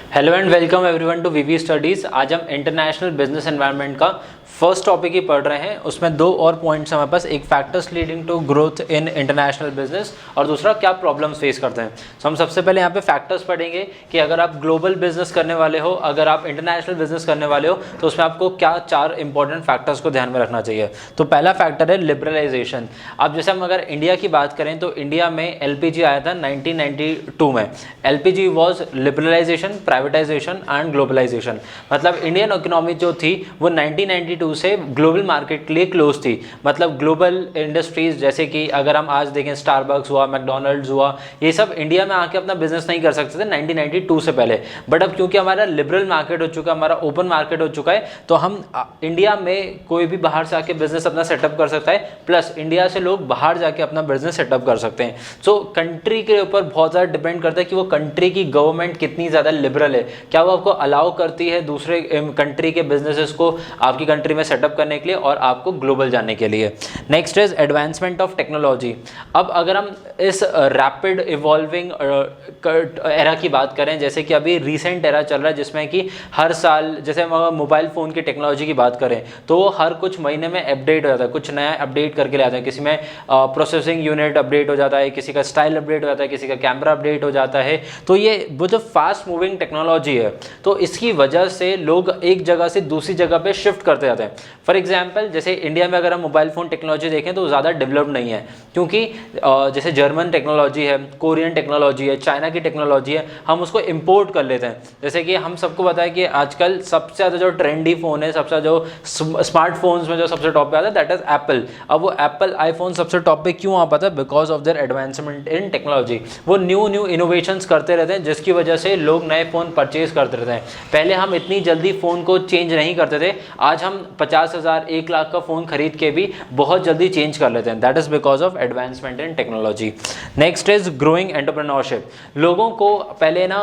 Hello and welcome everyone to VV studies. आज हम international business environment का first topic ही पढ़ रहे हैं। उसमें दो और पॉइंट्स हमारे पास, एक factors leading to growth in international business और दूसरा क्या प्रॉब्लम्स फेस करते हैं। तो हम सबसे पहले यहाँ पे फैक्टर्स पढ़ेंगे कि अगर आप ग्लोबल बिजनेस करने वाले हो, अगर आप इंटरनेशनल बिजनेस करने वाले हो तो उसमें आपको क्या चार इंपॉर्टेंट फैक्टर्स को ध्यान में रखना चाहिए। तो पहला फैक्टर है लिबरलाइजेशन। अब जैसे हम अगर इंडिया की बात करें तो इंडिया में एलपीजी आया था 1992 में। LPG was liberalisation, privatisation and globalisation. मतलब इंडियन इकोनॉमी जो थी वो 1992 से ग्लोबल मार्केट के लिए क्लोज थी। मतलब ग्लोबल इंडस्ट्रीज जैसे कि अगर हम आज देखें स्टारबक्स हुआ, मैकडोनल्ड्स हुआ, ये सब इंडिया में आके अपना बिजनेस नहीं कर सकते थे 1992 से पहले। बट अब क्योंकि हमारा लिबरल मार्केट हो चुका है, हमारा ओपन मार्केट हो चुका है, तो हम इंडिया में कोई भी बाहर से आके बिजनेस अपना सेटअप कर सकता है, प्लस इंडिया से लोग बाहर जाके अपना बिजनेस सेटअप कर सकते हैं। सो कंट्री के ऊपर बहुत ज़्यादा डिपेंड करता है कि वो कंट्री की गवर्नमेंट कितनी ज़्यादा लिबरल है, क्या वो आपको अलाउ करती है दूसरे कंट्री के बिजनेसेस को आपकी कंट्री में सेटअप करने के लिए और आपको ग्लोबल जाने के लिए। Next is advancement of technology. अब अगर हम इस रैपिड इवॉल्विंग एरा की बात करें, जैसे कि अभी रिसेंट एरा चल रहा है जिसमें कि हर साल, जैसे हम मोबाइल फ़ोन की टेक्नोलॉजी की बात करें तो हर कुछ महीने में अपडेट हो जाता है, कुछ नया अपडेट करके ले आता है। किसी में प्रोसेसिंग यूनिट अपडेट हो जाता है, किसी का स्टाइल अपडेट हो जाता है, किसी का कैमरा अपडेट हो जाता है। तो ये वो जो फास्ट मूविंग टेक्नोलॉजी है, तो इसकी वजह से लोग एक जगह से दूसरी जगह पे शिफ्ट करते जाते हैं। फॉर एग्जांपल जैसे इंडिया में अगर हम मोबाइल फ़ोन टेक्नोलॉजी देखें तो ज़्यादा डेवलप्ड नहीं है, क्योंकि जैसे जर्मन टेक्नोलॉजी है, कोरियन टेक्नोलॉजी है, चाइना की टेक्नोलॉजी है, हम उसको इंपोर्ट कर लेते हैं। जैसे कि हम सबको पता है कि आजकल सबसे ज़्यादा जो ट्रेंडी फ़ोन है, सबसे जो स्मार्टफोन्स में जो सबसे टॉप पे आता है दैट इज़ एप्पल। अब वो एप्पल आईफोन सबसे टॉप पे क्यों आ पाता है? Because of their advancement in technology. वो न्यू इनोवेशंस करते रहते हैं जिसकी वजह से लोग नए फ़ोन परचेज करते रहते हैं। पहले हम इतनी जल्दी फ़ोन को चेंज नहीं करते थे, आज हम 50,000 1 लाख का फ़ोन खरीद के भी बहुत जल्दी चेंज कर लेते हैं। That is because of advancement in technology. Next is growing entrepreneurship. लोगों को पहले ना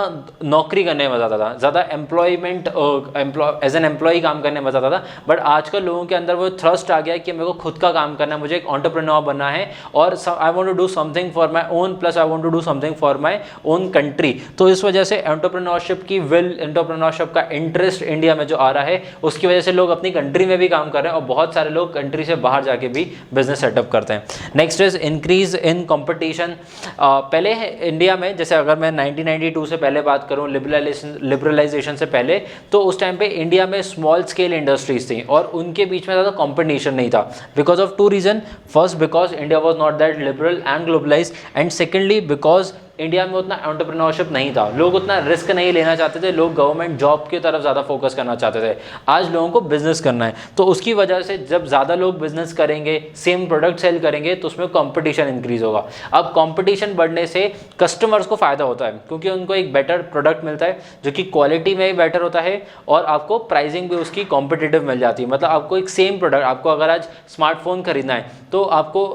नौकरी करने में मज़ा आता था, ज़्यादा एम्प्लॉयमेंट एज एन एम्प्लॉय काम करने में मज़ा आता था। बट आजकल लोगों के अंदर वो थ्रस्ट आ गया है कि मेरे को खुद का काम करना है, मुझे एक एंटरप्रेन्योर बनना है और I want to do something for my own, plus I want to do something for my own country. तो इस वजह से एंटरप्रेन्योरशिप की एंटरप्रेन्योरशिप का इंटरेस्ट इंडिया में जो आ रहा है, उसकी वजह से लोग अपनी कंट्री में भी काम कर रहे हैं और बहुत सारे लोग कंट्री से बाहर जाके भी बिजनेस सेटअप करते हैं। Next is increase in competition. पहले इंडिया में, जैसे अगर मैं 1992 से पहले बात करूं, लिबरलाइजेशन से पहले, तो उस टाइम पे इंडिया में स्मॉल स्केल इंडस्ट्रीज थी और उनके बीच में ज़्यादा कंपटीशन नहीं था because of two reason. First, because India was not that liberal and globalise, and secondly because India में उतना एंटरप्रेन्योरशिप नहीं था, लोग उतना रिस्क नहीं लेना चाहते थे, लोग गवर्नमेंट जॉब की तरफ ज़्यादा फोकस करना चाहते थे। आज लोगों को बिजनेस करना है, तो उसकी वजह से जब ज़्यादा लोग बिजनेस करेंगे, सेम प्रोडक्ट सेल करेंगे, तो उसमें कंपटीशन इंक्रीज होगा। अब कंपटीशन बढ़ने से कस्टमर्स को फ़ायदा होता है क्योंकि उनको एक बेटर प्रोडक्ट मिलता है जो कि क्वालिटी में भी बेटर होता है और आपको प्राइसिंग भी उसकी कॉम्पिटिटिव मिल जाती है। मतलब आपको एक सेम प्रोडक्ट, आपको अगर आज स्मार्टफोन खरीदना है तो आपको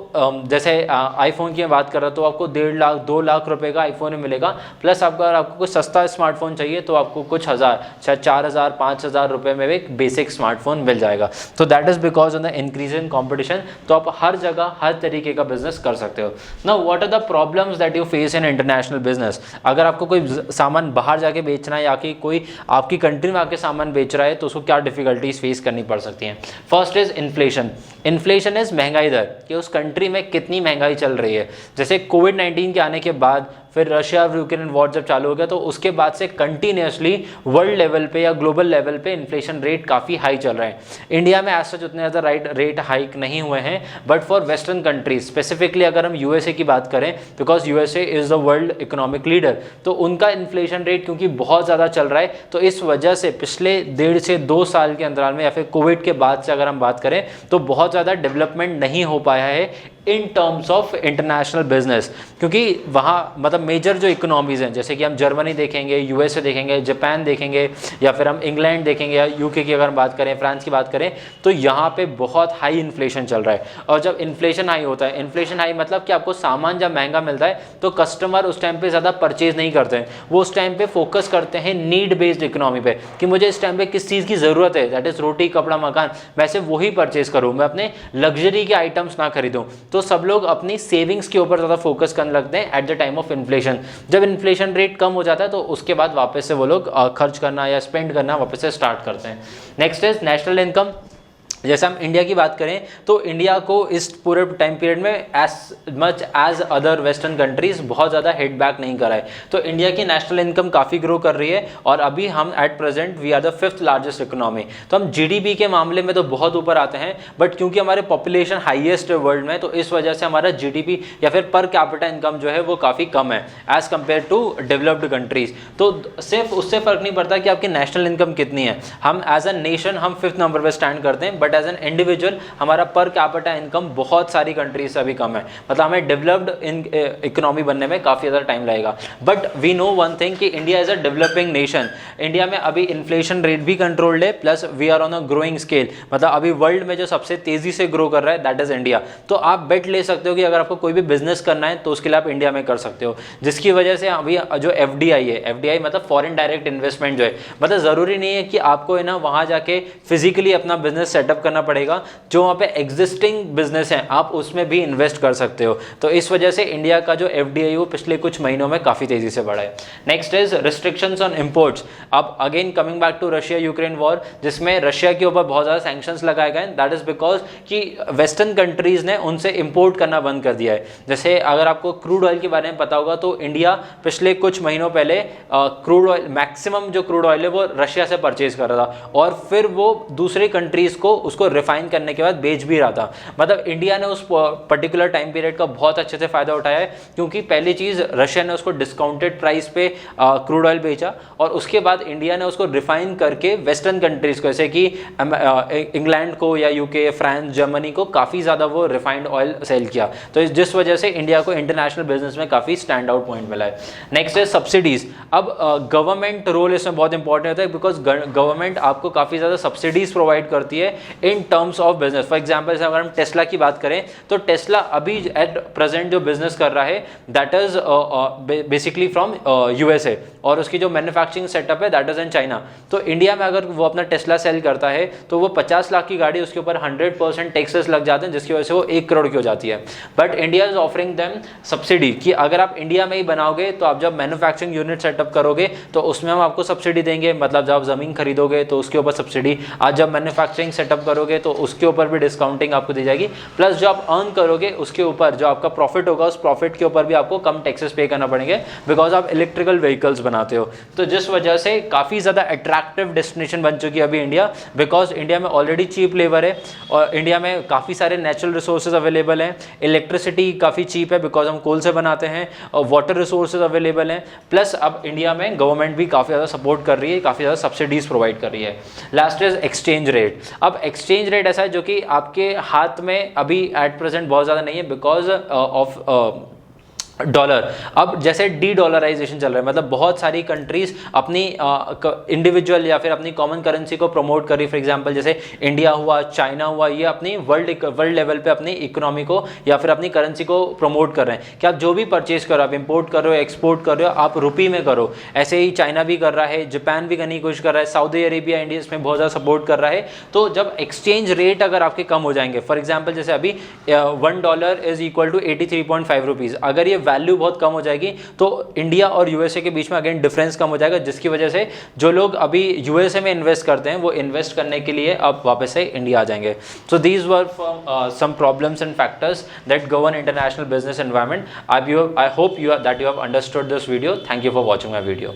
जैसे आईफोन की बात कर रहा तो आपको 1.5 लाख 2 लाख रुपए का आईफोन मिलेगा, प्लस अगर आपको कुछ सस्ता स्मार्टफोन चाहिए तो आपको कुछ हज़ार, शायद 4,000 5,000 रुपये में एक बेसिक स्मार्टफोन मिल जाएगा। तो that is because of the increase in competition. तो आप हर जगह हर तरीके का बिजनेस कर सकते हो। Now what are the problems that you face in international business. अगर आपको कोई सामान बाहर जाके बेचना है या कि कोई आपकी कंट्री में आके सामान बेच रहा है तो उसको क्या डिफिकल्टीज फेस करनी पड़ सकती हैं। First is inflation. Inflation is महंगाई दर, कि उस कंट्री में कितनी महंगाई चल रही है। जैसे कोविड-19 के आने के बाद, फिर रशिया और यूक्रेन वॉर जब चालू हो गया तो उसके बाद से कंटिन्यूसली वर्ल्ड लेवल पे या ग्लोबल लेवल पे इन्फ्लेशन रेट काफ़ी हाई चल रहे हैं। इंडिया में ऐसा उतने ज़्यादा रेट हाइक नहीं हुए हैं, but for western countries, specifically अगर हम यूएसए की बात करें, because USA is the world economic leader, तो उनका इन्फ्लेशन रेट क्योंकि बहुत ज़्यादा चल रहा है, तो इस वजह से पिछले 1.5 से 2 साल के अंतराल में या फिर कोविड के बाद से अगर हम बात करें तो बहुत ज़्यादा डेवलपमेंट नहीं हो पाया है in terms of international business. क्योंकि वहाँ मतलब मेजर जो इकोनॉमीज़ हैं, जैसे कि हम जर्मनी देखेंगे, यूएसए देखेंगे, जापान देखेंगे, या फिर हम इंग्लैंड देखेंगे, या यूके की अगर हम बात करें, फ्रांस की बात करें, तो यहाँ पे बहुत हाई इन्फ्लेशन चल रहा है। और जब इन्फ्लेशन हाई होता है, इन्फ्लेशन हाई मतलब कि आपको सामान जब महंगा मिलता है तो कस्टमर उस टाइम पे ज़्यादा परचेज नहीं करते हैं, वो उस टाइम पे फोकस करते हैं नीड बेस्ड इकोनॉमी पे, कि मुझे इस टाइम पे किस चीज़ की ज़रूरत है, दैट इज़ रोटी कपड़ा मकान, वैसे वही परचेज करूँ, मैं अपने लग्जरी के आइटम्स ना खरीदूँ। तो सब लोग अपनी सेविंग्स के ऊपर ज़्यादा फोकस करने लगते हैं at the time of inflation. Inflation. जब इन्फ्लेशन रेट कम हो जाता है तो उसके बाद वापस से वो लोग खर्च करना या स्पेंड करना वापस से स्टार्ट करते हैं। Next is national income. जैसे हम इंडिया की बात करें तो इंडिया को इस पूरे टाइम पीरियड में as much as other western countries बहुत ज़्यादा हिट बैक नहीं करा है। तो इंडिया की नेशनल इनकम काफ़ी ग्रो कर रही है और अभी हम at present we are the 5th largest economy. तो हम जीडीपी के मामले में तो बहुत ऊपर आते हैं, बट क्योंकि हमारे पॉपुलेशन हाईएस्ट है वर्ल्ड में, तो इस वजह से हमारा जीडीपी या फिर पर कैपिटा इनकम जो है वो काफ़ी कम है as compare to developed countries. तो सिर्फ उससे फर्क नहीं पड़ता कि आपकी नेशनल इनकम कितनी है, हम एज अ नेशन हम 5th नंबर पर स्टैंड करते हैं, बट एज एन इंडिविजुअल हमारा पर कैपिटा इनकम बहुत सारी कंट्रीज से अभी कम है। मतलब हमें डेवलप्ड इकोनॉमी बनने में काफ़ी ज़्यादा टाइम लगेगा। But we know one thing कि India is a developing nation. India में अभी इन्फ्लेशन रेट भी कंट्रोल्ड है, plus we are on a growing scale. मतलब अभी वर्ल्ड में जो सबसे तेज़ी से ग्रो कर रहा है दैट इज़ इंडिया। तो आप बेट ले सकते हो कि अगर आपको कोई भी बिजनेस करना है तो उसके लिए आप इंडिया में कर सकते हो, जिसकी वजह से अभी जो FDI है, FDI मतलब फॉरेन डायरेक्ट इन्वेस्टमेंट जो है, मतलब ज़रूरी नहीं है कि आपको है ना वहाँ जाके फिजिकली अपना बिजनेस सेटअप करना पड़ेगा। जो वहाँ पे एग्जिस्टिंग बिजनेस है आप उसमें भी इन्वेस्ट कर सकते हो। तो इस वजह से इंडिया का जो FDI वो पिछले कुछ महीनों में काफ़ी तेज़ी से बढ़ा है। Next is restrictions on imports. अब again coming back to Russia Ukraine war, जिसमें रशिया के ऊपर बहुत ज़्यादा सैंक्शंस लगाए गए, दैट इज बिकॉज कि वेस्टर्न कंट्रीज़ ने उनसे इंपोर्ट करना बंद कर दिया है। जैसे अगर आपको क्रूड ऑयल के बारे में पता होगा तो इंडिया पिछले कुछ महीनों पहले क्रूड ऑयल, मैक्सिमम जो क्रूड ऑयल है वो रशिया से परचेज कर रहा था और फिर वो दूसरे कंट्रीज़ को उसको रिफाइन करने के बाद बेच भी रहा था। मतलब इंडिया ने उस पर्टिकुलर टाइम पीरियड का बहुत अच्छे से फायदा उठाया है, क्योंकि पहली चीज रशिया ने उसको डिस्काउंटेड प्राइस पे क्रूड ऑयल बेचा और उसके बाद इंडिया ने उसको रिफाइन करके वेस्टर्न कंट्रीज को, जैसे कि इंग्लैंड को या UK, फ्रांस, जर्मनी को काफ़ी ज़्यादा वो रिफाइंड ऑयल सेल किया। तो जिस वजह से इंडिया को इंटरनेशनल बिजनेस में काफ़ी स्टैंड आउट पॉइंट मिला है। नेक्स्ट है सब्सिडीज़। अब गवर्नमेंट रोल इसमें बहुत इंपॉर्टेंट होता है, बिकॉज गवर्नमेंट आपको काफ़ी ज़्यादा सब्सिडीज़ प्रोवाइड करती है in terms of business. For example अगर हम टेस्ला की बात करें तो टेस्ला अभी एट प्रेजेंट जो बिजनेस कर रहा है that is basically from USA और उसकी जो मैन्युफैक्चरिंग सेटअप है दैट इज इन चाइना। तो इंडिया में अगर वो अपना टेस्ला सेल करता है तो वो 50 लाख की गाड़ी, उसके ऊपर 100% टैक्सेस लग जाते हैं, जिसकी वजह से वो 1 करोड़ की हो जाती है। But India is offering them subsidy कि अगर आप इंडिया में ही बनाओगे तो आप जब मैन्युफैक्चरिंग यूनिट सेटअप करोगे तो उसमें हम आपको सब्सिडी देंगे। मतलब जब आप ज़मीन खरीदोगे तो उसके ऊपर सब्सिडी, आज जब मैन्युफैक्चरिंग सेटअप करोगे तो उसके ऊपर भी डिस्काउंटिंग आपको दी जाएगी, प्लस जो आप अर्न करोगे उसके ऊपर जो आपका प्रॉफिट होगा उस प्रॉफिट के ऊपर भी आपको कम टैक्सेस पे करना पड़ेंगे, बिकॉज आप इलेक्ट्रिकल व्हीकल्स बनाते हो। तो जिस वजह से काफ़ी ज़्यादा अट्रैक्टिव डेस्टिनेशन बन चुकी है अभी इंडिया, बिकॉज इंडिया में ऑलरेडी चीप लेबर है और इंडिया में काफ़ी सारे नेचुरल रिसोर्सेज अवेलेबल हैं। इलेक्ट्रिसिटी काफ़ी चीप है बिकॉज हम कोल से बनाते हैं, और वाटर रिसोर्सेज अवेलेबल हैं, प्लस अब इंडिया में गवर्नमेंट भी काफ़ी ज़्यादा सपोर्ट कर रही है, काफ़ी ज़्यादा सब्सिडीज प्रोवाइड कर रही है। Last is exchange rate. अब एक्सचेंज रेट ऐसा है जो कि आपके हाथ में अभी एट प्रेजेंट बहुत ज़्यादा नहीं है बिकॉज ऑफ डॉलर। अब जैसे डी-डॉलराइजेशन चल रहा है, मतलब बहुत सारी कंट्रीज अपनी इंडिविजुअल या फिर अपनी कॉमन करेंसी को प्रमोट कर रही है। फॉर एग्जांपल जैसे इंडिया हुआ, चाइना हुआ, ये अपनी वर्ल्ड लेवल पे अपनी इकोनॉमी को या फिर अपनी करेंसी को प्रमोट कर रहे हैं कि आप जो भी परचेज करो, आप इंपोर्ट कर रहे हो, एक्सपोर्ट कर रहे हो, आप रुपी में करो। ऐसे ही चाइना भी कर रहा है, जापान भी करने की कोशिश कर रहा है, सऊदी अरेबिया, इंडिया इसमें बहुत ज़्यादा सपोर्ट कर रहा है। तो जब एक्सचेंज रेट अगर आपके कम हो जाएंगे, फॉर एग्जाम्पल जैसे अभी $1 इज इक्वल टू 83.5 रुपीज़, अगर ये वैल्यू बहुत कम हो जाएगी तो इंडिया और USA के बीच में अगेन डिफरेंस कम हो जाएगा, जिसकी वजह से जो लोग अभी USA में इन्वेस्ट करते हैं वो इन्वेस्ट करने के लिए अब वापस से इंडिया आ जाएंगे। So these were some problems and factors that govern international business environment. I hope that you have understood this video. Thank you for watching my video.